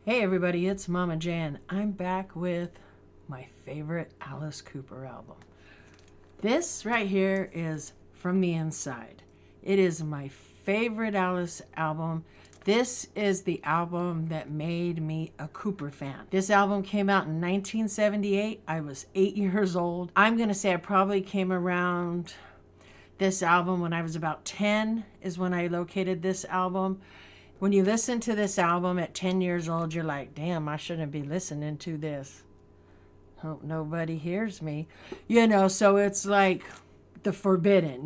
Hey everybody, it's Mama Jan. I'm back with my favorite Alice Cooper album. This right here is From the Inside. It is my favorite Alice album. This is the album that made me a Cooper fan. This album came out in 1978. I was 8 years old. I'm going to say I probably came around this album when I was about 10 is when I located this album. When you listen to this album at 10 years old, you're like, damn, I shouldn't be listening to this. Hope nobody hears me. So it's like the forbidden,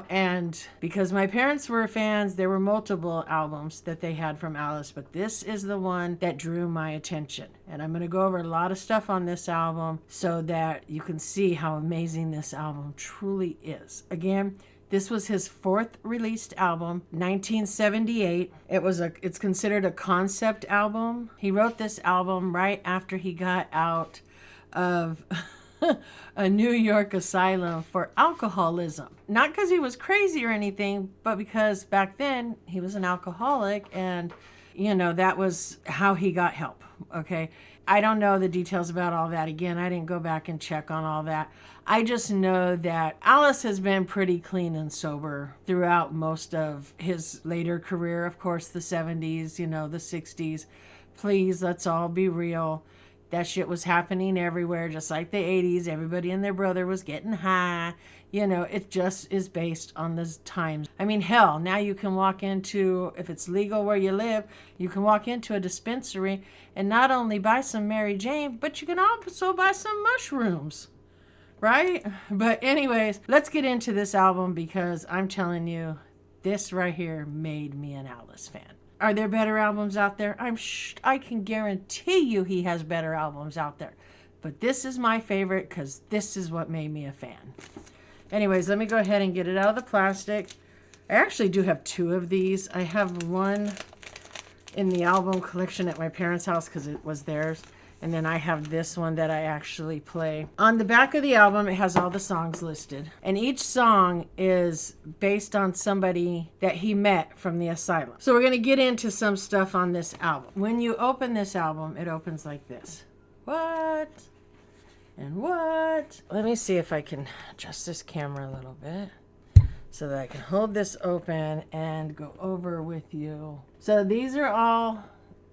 and because my parents were fans, there were multiple albums that they had from Alice, but this is the one that drew my attention. And I'm going to go over a lot of stuff on this album so that you can see how amazing this album truly is. Again, this was his fourth released album, 1978. It's considered a concept album. He wrote this album right after he got out of a New York asylum for alcoholism. Not because he was crazy or anything, but because back then he was an alcoholic and, that was how he got help. Okay. I don't know the details about all that. Again, I didn't go back and check on all that. I just know that Alice has been pretty clean and sober throughout most of his later career. Of course, the 70s, the 60s. Please, let's all be real. That shit was happening everywhere, just like the 80s. Everybody and their brother was getting high. It just is based on the times. I mean, hell, now you can walk into, if it's legal where you live, you can walk into a dispensary and not only buy some Mary Jane, but you can also buy some mushrooms, right? But anyways, let's get into this album because I'm telling you, this right here made me an Alice fan. Are there better albums out there? I can guarantee you he has better albums out there. But this is my favorite because this is what made me a fan. Anyways, let me go ahead and get it out of the plastic. I actually do have two of these. I have one in the album collection at my parents' house because it was theirs. And then I have this one that I actually play. On the back of the album, it has all the songs listed. And each song is based on somebody that he met from the asylum. So we're going to get into some stuff on this album. When you open this album, it opens like this. What? And what? Let me see if I can adjust this camera a little bit so that I can hold this open and go over with you. So these are all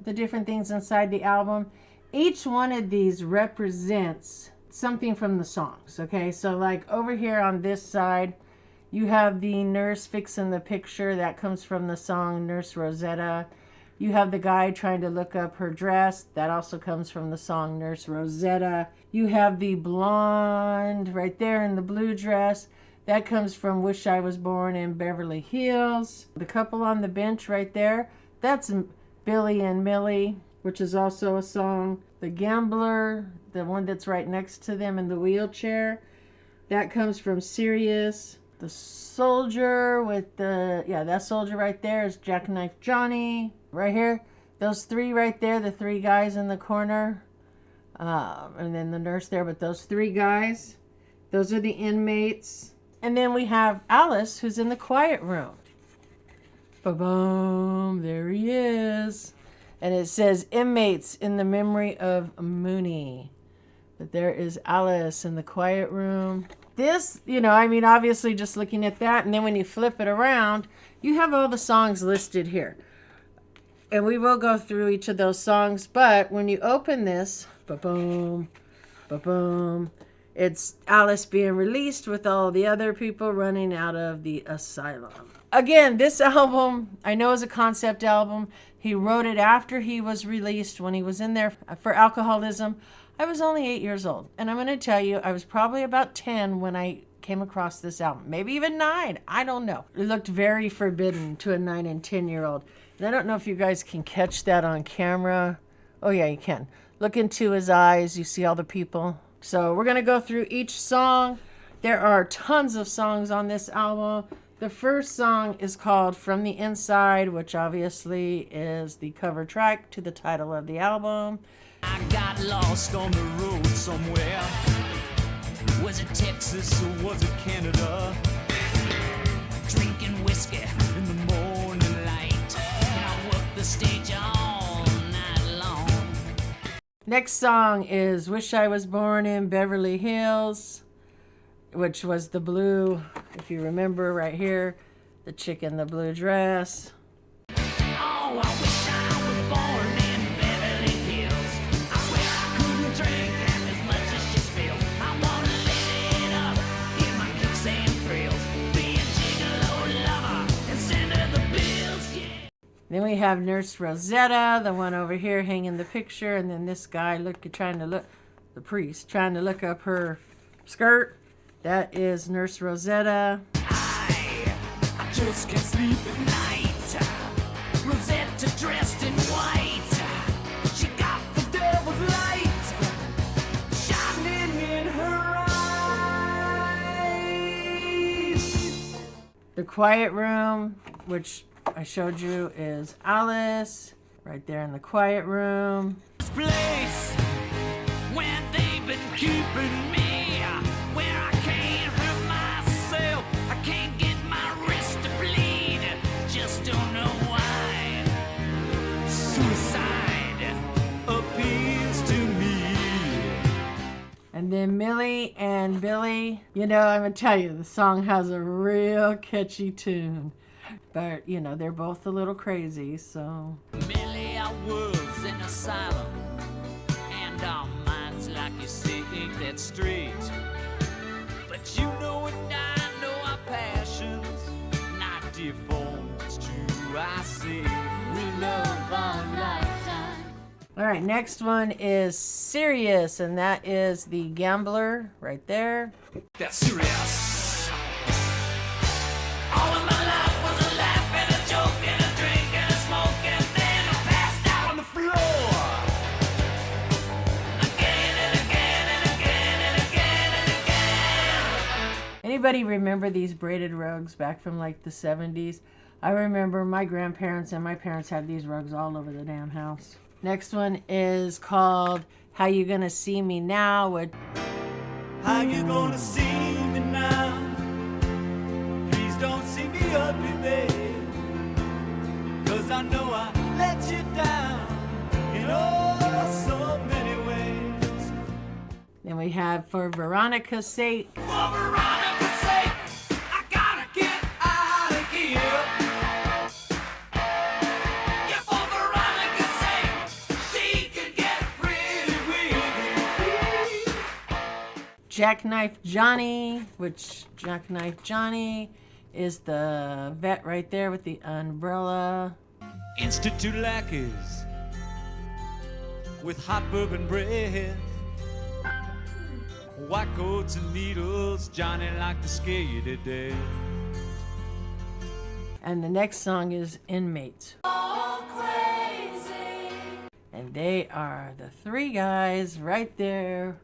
the different things inside the album. Each one of these represents something from the songs, okay? So like over here on this side, you have the nurse fixing the picture. That comes from the song Nurse Rosetta. You have the guy trying to look up her dress. That also comes from the song Nurse Rosetta. You have the blonde right there in the blue dress. That comes from Wish I Was Born in Beverly Hills. The couple on the bench right there, that's Billy and Millie, which is also a song. The gambler, the one that's right next to them in the wheelchair, that comes from Sirius. The soldier with that soldier right there is Jackknife Johnny. Right here, those three right there, the three guys in the corner, and then the nurse there, but those three guys, those are the inmates. And then we have Alice, who's in the quiet room. Ba-boom, there he is. And it says inmates in the memory of Mooney. But there is Alice in the quiet room. This, obviously just looking at that. And then when you flip it around, you have all the songs listed here. And we will go through each of those songs. But when you open this, ba-boom, ba-boom, it's Alice being released with all the other people running out of the asylum. Again, this album, I know is a concept album. He wrote it after he was released when he was in there for alcoholism. I was only 8 years old. And I'm going to tell you, I was probably about 10 when I came across this album. Maybe even 9. I don't know. It looked very forbidden to a 9 and 10-year-old. And I don't know if you guys can catch that on camera. Oh, yeah, you can. Look into his eyes. You see all the people. So we're going to go through each song. There are tons of songs on this album. The first song is called From the Inside, which obviously is the cover track to the title of the album. I got lost on the road somewhere. Was it Texas or was it Canada? Drinking whiskey in the morning light. And I worked the stage all night long. Next song is Wish I Was Born in Beverly Hills, which was the blue, if you remember right here, the chick in the blue dress. Oh, I wish I was born in Beverly Hills. I swear I couldn't drink half as much as she spills. I wanna live it up, get my kicks and thrills, be a gigolo lover and send her the bills, yeah. Then we have Nurse Rosetta, the one over here hanging the picture, and then this guy the priest trying to look up her skirt. That is Nurse Rosetta. I just can't sleep at night. Rosetta dressed in white. She got the devil's light shining in her eyes. The Quiet Room, which I showed you, is Alice right there in the quiet room. This place where they've been keeping me, where I can't hurt myself, I can't get my wrist to bleed, just don't know why. Suicide appeals to me. And then Millie and Billy. You know, I'm going to tell you, the song has a real catchy tune. But, you know, they're both a little crazy, so. Millie, I was in asylum, and our minds, like you say, ain't that straight. But you know and I know our passions, not deformed, it's true, I say, we love our lifetime. All right, next one is Sirius, and that is the gambler right there. That's serious. All of my life was a laugh and a joke and a drink and a smoke, and then I passed out on the floor. Again and again and again and again and again. Anybody remember these braided rugs back from like the 70s? I remember my grandparents and my parents had these rugs all over the damn house. Next one is called How You Gonna See Me Now with How you gonna see me now? Please don't see me ugly, babe, 'cause I know I let you down in oh so many ways. Then we have For Veronica's Sake. For Veronica's sake, I gotta get out of here. Yeah, for Veronica's sake, she could get pretty weak. Jackknife Johnny, which Jackknife Johnny is the vet right there with the umbrella. Institute lackeys with hot bourbon breath, white coats and needles, Johnny like to scare you to death. And the next song is Inmates. And they are the three guys right there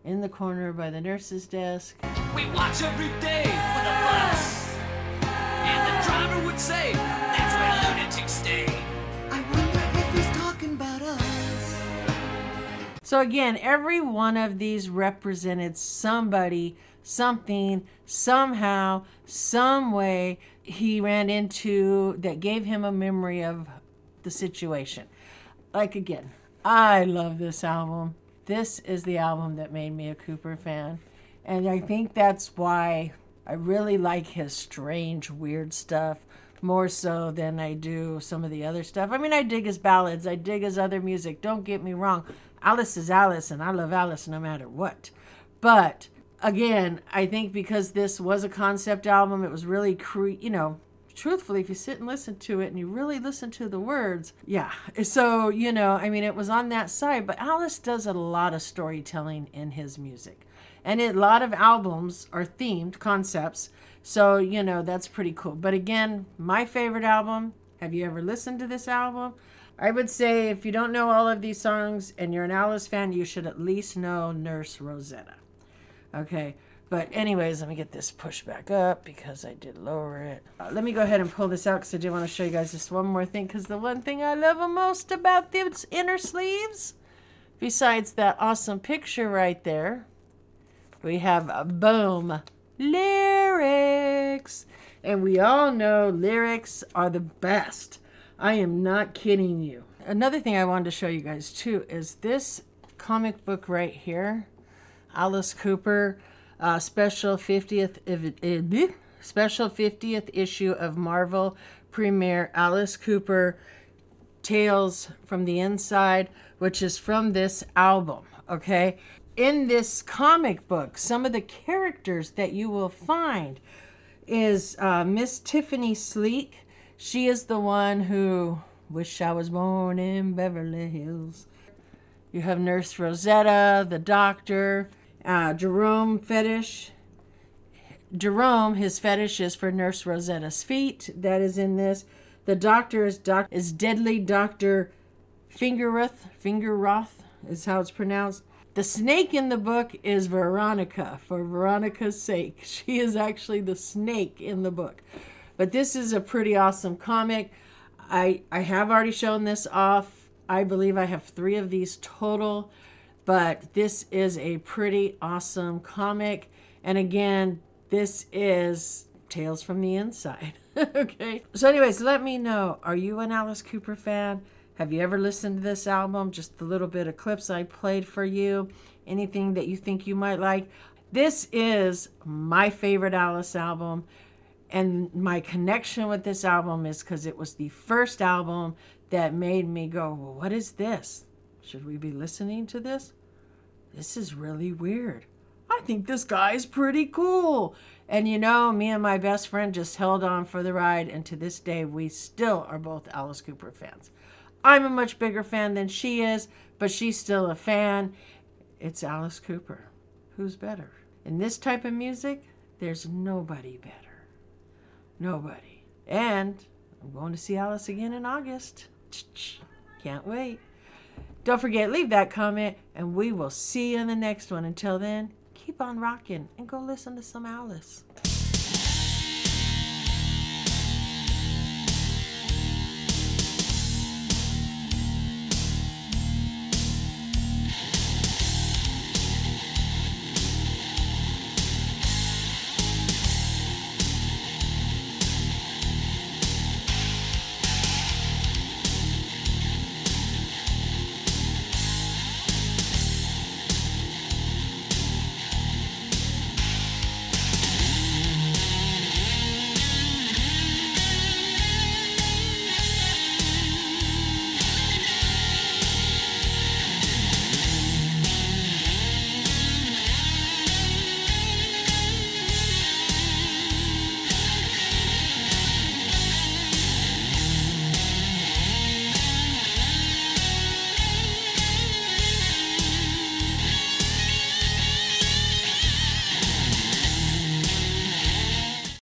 in the corner by the nurse's desk. We watch every day for the bus, and the driver would say, that's where lunatics stay. I wonder if he's talking about us. So again, every one of these represented somebody, something, somehow, some way he ran into that gave him a memory of the situation. Like again, I love this album. This is the album that made me a Cooper fan. And I think that's why I really like his strange, weird stuff more so than I do some of the other stuff. I mean, I dig his ballads. I dig his other music. Don't get me wrong. Alice is Alice, and I love Alice no matter what. But again, I think because this was a concept album, it was really, truthfully, if you sit and listen to it and you really listen to the words, yeah. So, it was on that side. But Alice does a lot of storytelling in his music. And a lot of albums are themed concepts. So, that's pretty cool. But again, my favorite album, have you ever listened to this album? I would say if you don't know all of these songs and you're an Alice fan, you should at least know Nurse Rosetta. Okay. But anyways, let me get this pushed back up because I did lower it. Let me go ahead and pull this out because I do want to show you guys just one more thing, because the one thing I love most about these inner sleeves, besides that awesome picture right there, we have boom, lyrics. And we all know lyrics are the best. I am not kidding you. Another thing I wanted to show you guys too is this comic book right here. Alice Cooper, special 50th issue of Marvel Premiere Alice Cooper Tales from the Inside, which is from this album, okay? In this comic book, some of the characters that you will find is Miss Tiffany Sleek. She is the one who wish I was born in Beverly Hills. You have Nurse Rosetta, the doctor, Jerome, his fetish is for Nurse Rosetta's feet. That is in this. The doctor is Deadly Dr. Fingerroth is how it's pronounced. The snake in the book is Veronica, for Veronica's sake. She is actually the snake in the book. But this is a pretty awesome comic. I have already shown this off. I believe I have 3 of these total. But this is a pretty awesome comic. And again, this is Tales from the Inside. Okay. So anyways, let me know. Are you an Alice Cooper fan? Have you ever listened to this album? Just a little bit of clips I played for you. Anything that you think you might like. This is my favorite Alice album. And my connection with this album is because it was the first album that made me go, well, what is this? Should we be listening to this? This is really weird. I think this guy's pretty cool. And you know, me and my best friend just held on for the ride. And to this day, we still are both Alice Cooper fans. I'm a much bigger fan than she is, but she's still a fan. It's Alice Cooper. Who's better? In this type of music, there's nobody better. Nobody. And I'm going to see Alice again in August. Can't wait. Don't forget, leave that comment, and we will see you in the next one. Until then, keep on rocking and go listen to some Alice.